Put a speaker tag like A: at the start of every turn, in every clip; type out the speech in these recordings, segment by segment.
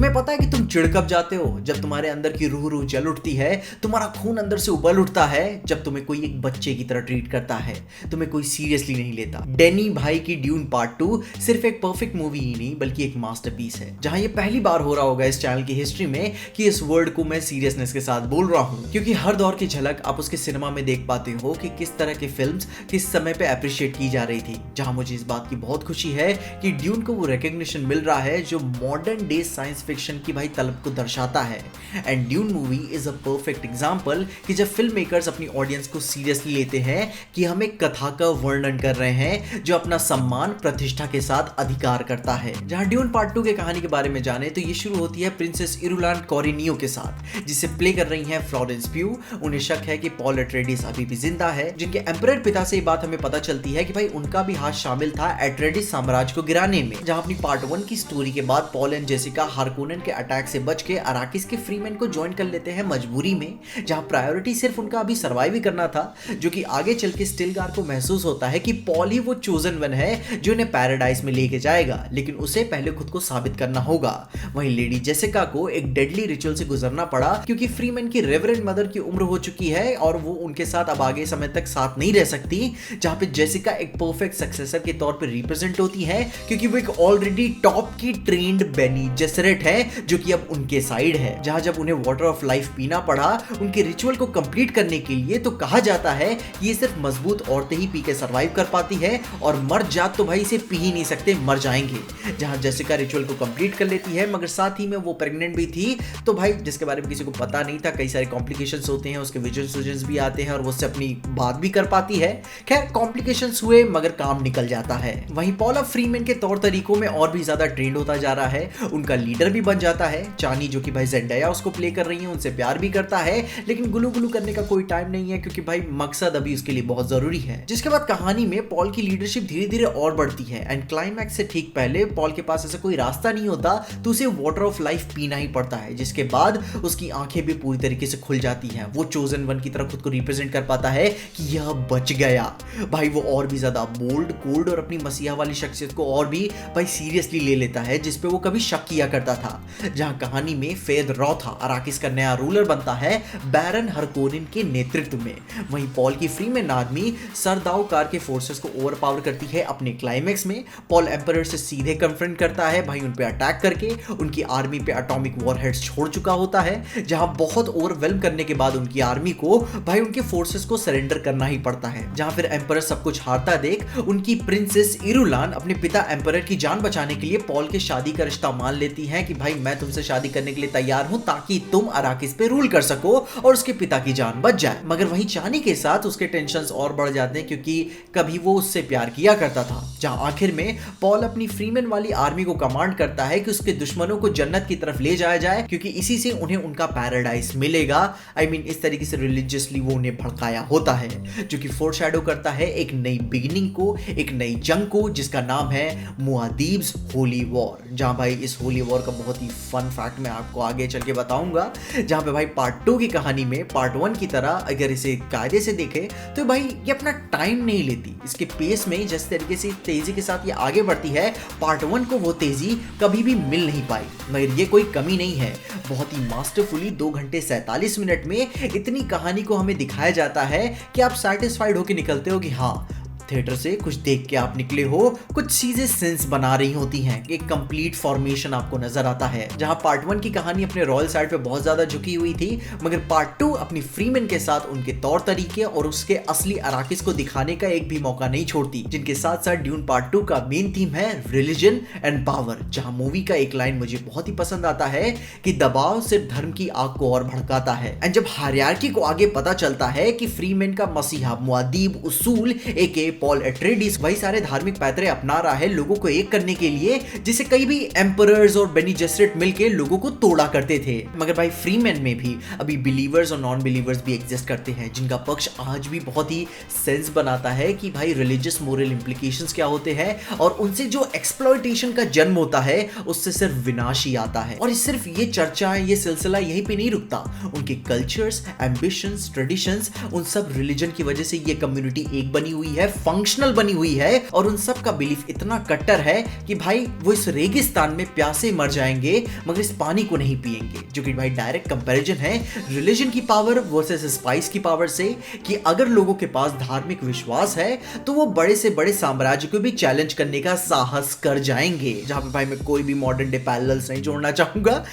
A: तुम्हें पता है कि तुम चिढ़ कब जाते हो? जब तुम्हारे अंदर की रूह जल उठती है, तुम्हारा खून अंदर से उबल उठता है, जब तुम्हें कोई एक बच्चे की तरह ट्रीट करता है, तुम्हें कोई सीरियसली नहीं लेता। डेनी भाई की ड्यून पार्ट 2 सिर्फ एक परफेक्ट मूवी ही नहीं बल्कि एक मास्टरपीस है, जहां ये पहली बार हो रहा होगा इस चैनल की हिस्ट्री में कि इस वर्ड को मैं सीरियसनेस के साथ बोल रहा हूं, क्योंकि हर दौर की झलक आप उसके सिनेमा में देख पाते हो कि किस तरह की फिल्म्स किस समय पे अप्रिशिएट की जा रही थी। जहां मुझे इस बात की बहुत खुशी है कि ड्यून को वो रिकॉग्निशन मिल रहा है जो मॉडर्न डे साइंस फिक्शन की भाई तलब को दर्शाता है। And dune movie is a perfect example कि जब फिल्म मेकर्स अपनी ऑडियंस को सीरियसली लेते हैं कि हम एक कथा का वर्णन कर रहे हैं जो अपना सम्मान प्रतिष्ठा के साथ अधिकार करता है। जहां ड्यून पार्ट 2 के कहानी के बारे में जाने तो ये शुरू होती है प्रिंसेस इरुलान कॉरिनियो के साथ, जिसे प्ले कर रही हैं फ्लोरेंस प्यू। उन्हें शक है कि पॉल एट्रेडिस अभी भी जिंदा है, जिनके एम्परर पिता से ये बात हमें पता चलती है कि भाई उनका भी हाथ शामिल था एट्रेडिस साम्राज्य को गिराने में। जहां अपनी पार्ट 1 की स्टोरी के बाद पॉल एंड जेसिका हार्कोनेन के अटैक से बच के अराकिस के फ्रीमैन को ज्वाइन कर लेते हैं मजबूरी में, जहां प्रायोरिटी सिर्फ उनका अभी सर्वाइव ही करना था, जो कि आगे चल के स्टिलगार को महसूस होता है कि पॉल ही वो चोजन वन है जो उन्हें पैराडाइज में लेके जाएगा, लेकिन उसे पहले खुद को साबित करना होगा। वहीं लेडी जेसिका को एक डेडली रिचुअल से गुजरना पड़ा क्योंकि फ्रीमैन की रेवरेंड मदर की उम्र हो चुकी है और वो उनके साथ अब आगे समय तक साथ नहीं रह सकती। जहां पे जेसिका एक परफेक्ट सक्सेसर के तौर पे रिप्रेजेंट होती है क्योंकि वो एक ऑलरेडी टॉप की ट्रेंड बेनी जेसरेट है जो कि अब उनके साइड है। जहां जब उन्हें वाटर ऑफ लाइफ पीना पड़ा उनके रिचुअल को कंप्लीट करने के लिए, तो कहा जाता है कि ये सिर्फ मजबूत औरतें ही पी के सर्वाइव कर पाती है और मर्द जात तो भाई इसे पी ही नहीं सकते, मर जाएंगे। जहां जेसिका रिचुअल को कंप्लीट कर लेती है मगर साथ ही में वो प्रेग्नेंट भी थी, तो भाई जिसके बारे में किसी को पता नहीं था, कई सारे कॉम्प्लिकेशंस होते हैं, उसके विजन्स भी आते हैं और वो उससे अपनी बात भी कर पाती है। खैर कॉम्प्लिकेशंस हुए मगर काम निकल जाता है। वहीं पॉल अब फ्रीमैन के तौर तरीकों में और भी ज्यादा ट्रेंड होता जा रहा है, उनका लीडर भी बन जाता है। चानी जो कि भाई जेंडाया उसको प्ले कर रही है, उनसे प्यार भी करता है, लेकिन गुलू गुलू करने का कोई टाइम नहीं है क्योंकि भाई मकसद अभी उसके लिए बहुत जरूरी है। जिसके बाद कहानी में पॉल की लीडरशिप धीरे धीरे और बढ़ती है एंड क्लाइमैक्स से ठीक पहले पॉल के पास ऐसा कोई रास्ता नहीं होता तो उसे वाटर ऑफ लाइफ पीना ही पड़ता है, जिसके बाद उसकी आंखें भी पूरी तरीके से खुल जाती हैं। वो चोजन वन की तरह खुद को रिप्रेजेंट कर पाता है कि यह बच गया। भाई वो और भी ज्यादा बोल्ड, कोल्ड और अपनी मसीहा वाली शख्सियत को और भी भाई सीरियसली ले लेता है जिसपे वो कभी शक किया करता था। जहां कहानी में फेद रॉथा अराकिस का नया रूलर बनता है बैरन हरकोनिन के नेतृत्व में। वहीं पॉल की फ्रीमैन आर्मी सरदाउकार के फोर्सेस को ओवरपावर करती है अपने क्लाइमैक्स में। पॉल एम्परर से सीधे कन्फ्रंट करता है भाई उन पे अटैक करके, उनकी आर्मी पे एटॉमिक वॉरहेड्स छोड़ चुका होता है। जहां बहुत ओवरवेल्म करने के बाद उनकी आर्मी को भाई उनके फोर्सेस को सरेंडर करना ही पड़ता है। जहां फिर एम्परर सब कुछ हारता देख उनकी प्रिंसेस इरुलान अपने पिता एम्परर की जान बचाने के लिए पॉल के शादी का रिश्ता मान लेती है कि भाई मैं तुमसे शादी करने के लिए तैयार हूं ताकि तुम अराकिस पे रूल कर सको और उसके पिता की जान बच जाए। मगर वहीं चानी के साथ उसके टेंशंस और बढ़ जाते हैं क्योंकि कभी वो उससे प्यार किया करता था। जहां आखिर में पॉल अपनी फ्रीमैन वाली आर्मी को कमांड करता है कि उसके दुश्मनों को जन्नत की तरफ ले जाया जाए क्योंकि इसी से उन्हें उनका पैराडाइज मिलेगा। आई मीन इस तरीके से रिलीजियसली वो उन्हें भड़काया होता है, जो कि फोरशैडो करता है एक नई बिगिनिंग को, एक नई जंग को जिसका नाम है मुआदीब्स होली वॉर। जहां भाई इस होली वॉर का बहुत ही फन फैक्ट मैं आपको आगे चल के बताऊंगा। जहां पे भाई पार्ट 2 की कहानी में पार्ट 1 की तरह अगर इसे कायदे से देखें तो भाई ये अपना टाइम नहीं लेती। इसके पेस में जिस तरीके से तेजी के साथ ये आगे बढ़ती है, पार्ट 1 को वो तेजी कभी भी मिल नहीं पाई। मगर ये कोई कमी नहीं है, बहुत ही मास्टरफुली 2 घंटे 47 मिनट में इतनी कहानी को हमें दिखाया जाता है कि आप सैटिस्फाइड होकर निकलते हो कि हाँ थिएटर से कुछ देख के आप निकले हो, कुछ चीजें सेंस बना रही होती हैं, एक कंप्लीट फॉर्मेशन आपको नजर आता है। जहां पार्ट 1 की कहानी अपने रॉयल साइड पे बहुत ज्यादा झुकी हुई थी, मगर पार्ट 2 अपनी फ्रीमैन के साथ उनके तौर तरीके और उसके असली अराकिस को दिखाने का एक भी मौका नहीं छोड़ती। जिनके साथ साथ ड्यून पार्ट 2 का मेन थीम है रिलीजन एंड पावर। जहां मूवी का एक लाइन मुझे बहुत ही पसंद आता है कि दबाव सिर्फ धर्म की आग को और भड़काता है। एंड जब हायरार्की को आगे पता चलता है कि फ्रीमैन का मसीहा मुआदीब उसूल एके पॉल एट्रेडिस वही सारे धार्मिक पैतरे अपना रहा है लोगों को एक करने के लिए, जिसे कई भी एम्परर्स और बेनी जेसरेट मिलकर लोगों को तोड़ा करते थे। मगर भाई फ्रीमैन में भी अभी बिलीवर्स और नॉन बिलीवर्स भी एग्जिस्ट करते हैं, जिनका पक्ष आज भी बहुत ही सेंस बनाता है कि भाई रिलीजियस मोरल इंप्लीकेशंस क्या होते हैं और उनसे जो एक्सप्लॉयटेशन का जन्म होता है उससे सिर्फ विनाश ही आता है। और सिर्फ ये चर्चा, ये सिलसिला यहीं पे नहीं रुकता। उनके कल्चर्स, एम्बिशंस, ट्रेडिशंस, उन सब रिलीजन की वजह से ये कम्युनिटी एक बनी हुई है। डिसफंक्शनल बनी हुई है और उन सब का बिलीफ इतना कट्टर है कि भाई वो इस रेगिस्तान में प्यासे मर जाएंगे मगर इस पानी को नहीं पिएंगे, जो कि भाई डायरेक्ट कंपैरिजन है रिलीजन की पावर वर्सेस स्पाइस की पावर से, कि अगर लोगों के पास धार्मिक विश्वास है तो वो बड़े से बड़े साम्राज्य को भी चैलेंज करने का साहस कर जाएंगे। जहां पे भाई मैं कोई भी मॉडर्न डे पैरेलल्स नहीं जोड़ना चाहूंगा,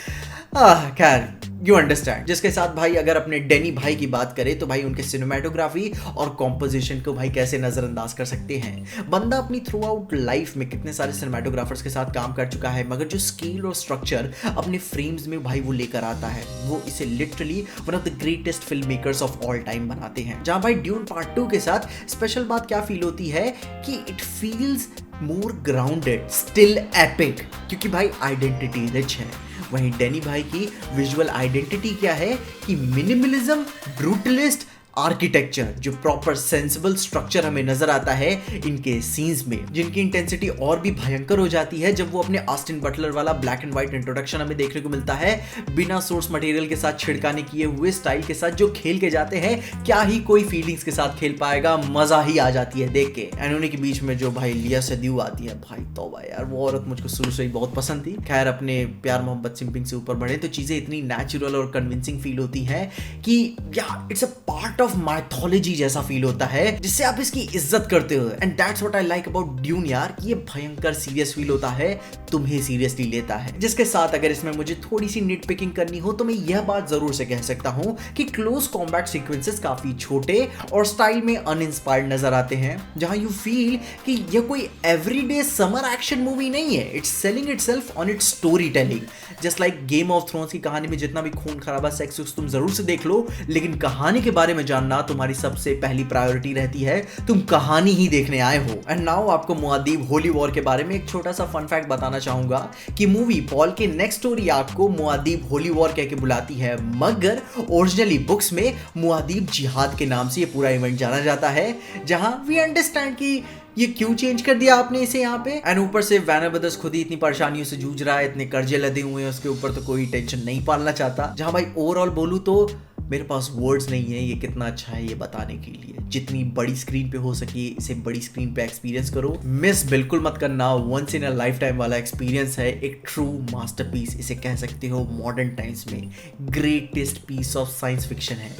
A: खैर यू अंडरस्टैंड। जिसके साथ भाई अगर अपने डेनी भाई की बात करें तो भाई उनके सिनेमेटोग्राफी और कॉम्पोजिशन को भाई कैसे नजरअंदाज कर सकते हैं। बंदा अपनी थ्रू आउट लाइफ में कितने सारे सिनेमेटोग्राफर्स के साथ काम कर चुका है, मगर जो स्केल और स्ट्रक्चर अपने फ्रेम्स में भाई वो लेकर आता है, वो इसे literally one of the greatest film makers of all time बनाते हैं। जहां भाई ड्यून पार्ट 2 के साथ स्पेशल बात क्या फील होती है कि it feels more grounded, still epic, क्योंकि भाई आइडेंटिटी रिच है। वहीं डेनी भाई की विजुअल आइडेंटिटी क्या है कि मिनिमलिज्म, ब्रूटलिस्ट आर्किटेक्चर, जो प्रॉपर सेंसिबल स्ट्रक्चर हमें नजर आता है इनके सीन्स में, जिनकी इंटेंसिटी और भी भयंकर हो जाती है जब वो अपने ऑस्टिन बटलर वाला ब्लैक एंड व्हाइट इंट्रोडक्शन हमें देखने को मिलता है, बिना सोर्स मटेरियल के साथ छिड़काने किए हुए स्टाइल के साथ जो खेल के जाते हैं, क्या ही कोई फीलिंग्स के साथ खेल पाएगा, मजा ही आ जाती है देख के। एंड उन्हीं के बीच में जो भाई लिया सैड्यू आती है, भाई तौबा यार, वो औरत मुझको शुरू से ही बहुत पसंद थी। खैर अपने प्यार मोहब्बत सिंपिंग से ऊपर बढ़े तो चीजें इतनी नेचुरल और कन्विंसिंग फील होती है कि या it's a part of mythology जैसा फील होता है, जिससे आप इसकी इज्जत करते हो। And that's what I like about dune यार, कि ये भयंकर सीरियस फील होता है, तुम्हें सीरियसली लेता है। जिसके साथ अगर इसमें मुझे थोड़ी सी निट पिकिंग करनी हो तो मैं यह बात जरूर से कह सकता हूं कि क्लोज कॉम्बैट सीक्वेंसेस काफी छोटे और स्टाइल में अनइंस्पायर्ड नजर आते हैं, जहां यू फील कि यह कोई एवरीडे समर एक्शन मूवी नहीं है, it's selling itself on it's story telling. Just like game of thrones की कहानी में जितना भी खून खराबा सेक्स तुम जरूर से देख लो, लेकिन कहानी के बारे में जानना तुम्हारी सबसे पहली प्रायोरिटी रहती है, तुम कहानी ही देखने आए हो। एंड नाउ आपको मुअद्दिब होली वॉर के बारे में एक छोटा सा फन फैक्ट बताना चाहूंगा कि मूवी पॉल के नेक्स्ट स्टोरी आर्क को मुअद्दिब होली वॉर कह के बुलाती है, मगर ओरिजिनली बुक्स में मुअद्दिब जिहाद के नाम से ये पूरा इवेंट जाना जाता है। जहां वी अंडरस्टैंड कि ये क्यों चेंज कर दिया आपने इसे यहाँ पे। एंड ऊपर से वैनर ब्रदर्स खुद ही इतनी परेशानियों से जूझ रहा है, इतने कर्जे लदे हुए हैं उसके ऊपर, तो कोई टेंशन नहीं पालना चाहता। जहां भाई ओवरऑल बोलूं तो मेरे पास वर्ड्स नहीं है ये कितना अच्छा है ये बताने के लिए। जितनी बड़ी स्क्रीन पे हो सके इसे बड़ी स्क्रीन पे एक्सपीरियंस करो, मिस बिल्कुल मत करना। Once in a lifetime वाला एक्सपीरियंस है, एक ट्रू मास्टरपीस इसे कह सकते हो। मॉडर्न टाइम्स में greatest piece of science fiction है।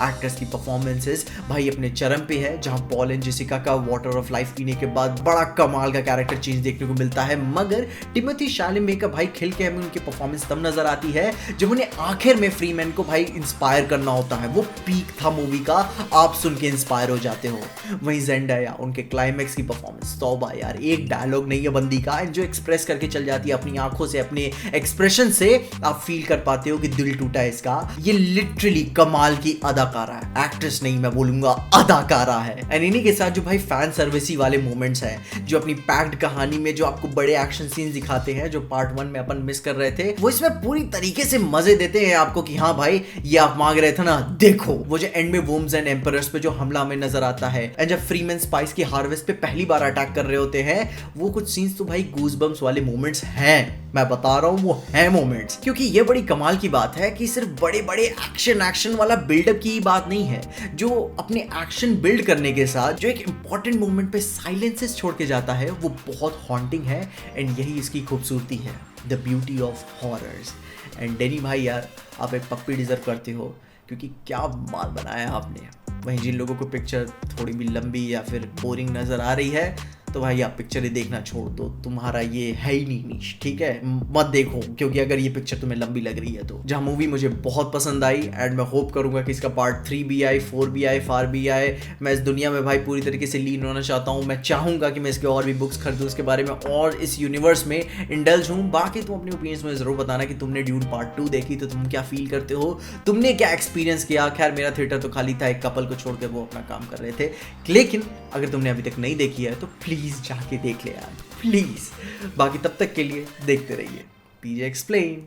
A: एक्टर्स की परफॉर्मेंसेस भाई अपने चरम पे है, जहां पॉल एंड जेसिका का वाटर ऑफ लाइफ पीने के बाद बड़ा कमाल का कैरेक्टर चेंज देखने को मिलता है, मगर टिमोथी शैलेमे का भाई खिल के हमें उनकी परफॉर्मेंस तब नजर आती है जब उन्हें आखिर में फ्रीमैन को भाई इंस्पायर करना होता है। वो पीक था मूवी का, आप सुन के इंस्पायर हो जाते हो। वहीं ज़ेंडाया उनके क्लाइमैक्स की परफॉर्मेंस, तौबा यार, एक डायलॉग नहीं है बंदी का, जो एक्सप्रेस करके चल जाती है अपनी आंखों से, अपने एक्सप्रेशन से आप फील कर पाते हो कि दिल टूटा है इसका। ये लिटरली कमाल की अदाकारा है, एक्ट्रेस नहीं मैं बोलूंगा अदाकारा है। एंड इन्हीं के साथ जो भाई फैन सर्विसी वाले मोमेंट्स हैं, जो अपनी पैक्ड कहानी में जो आपको बड़े एक्शन सीन्स दिखाते हैं, जो पार्ट 1 में अपन मिस कर रहे थे, वो इसमें पूरी तरीके से मजे देते हैं आपको कि हाँ भाई ये आप मांग रहे थे ना, देखो। वो जो एंड में वोम्स एंड एम्परर्स पे जो हमला हमें नजर आता है, एंड जब फ्रीमैन स्पाइस की हार्वेस्ट पे पहली बार अटैक कर रहे होते हैं, वो कुछ सीन्स तो भाई गूज़बम्स वाले मोमेंट्स हैं, मैं बता रहा हूं वो हैं मोमेंट्स। क्योंकि ये बड़ी कमाल की बात है कि सिर्फ बड़े बड़े एक्शन वाला बिल्डअप की बात नहीं है, जो अपने एक्शन बिल्ड करने के साथ जो एक इंपॉर्टेंट मोमेंट पे साइलेंसेस छोड़ के जाता है, वो बहुत हॉन्टिंग है। एंड यही इसकी खूबसूरती है, the beauty of horrors. And Danny भाई यार, आप एक पप्पी डिजर्व करते हो, क्योंकि क्या माल बनाया आपने। वहीं जिन लोगों को पिक्चर थोड़ी भी लंबी या फिर बोरिंग नज़र आ रही है, तो भाई आप पिक्चर ही देखना छोड़ दो, तुम्हारा ये है ही नहीं नीश, ठीक है, मत देखो। क्योंकि अगर ये पिक्चर तुम्हें लंबी लग रही है तो। जहाँ मूवी मुझे बहुत पसंद आई, एंड मैं होप करूंगा कि इसका पार्ट 3 भी आए, 4 भी आए, 5 भी आए। मैं इस दुनिया में भाई पूरी तरीके से लीन होना चाहता हूँ। मैं चाहूँगा कि मैं इसके और भी बुक्स खरीदूँ उसके बारे में और इस यूनिवर्स में इंडल्ज हूँ। बाकी तुम अपनी ओपिनियंस में ज़रूर बताना कि तुमने ड्यून पार्ट 2 देखी तो तुम क्या फील करते हो, तुमने क्या एक्सपीरियंस किया। खैर मेरा थिएटर तो खाली था, एक कपल को छोड़ के वो अपना काम कर रहे थे, लेकिन अगर तुमने अभी तक नहीं देखी है तो प्लीज़ जाके देख ले यार, प्लीज। बाकी तब तक के लिए देखते रहिए पीजे एक्सप्लेन।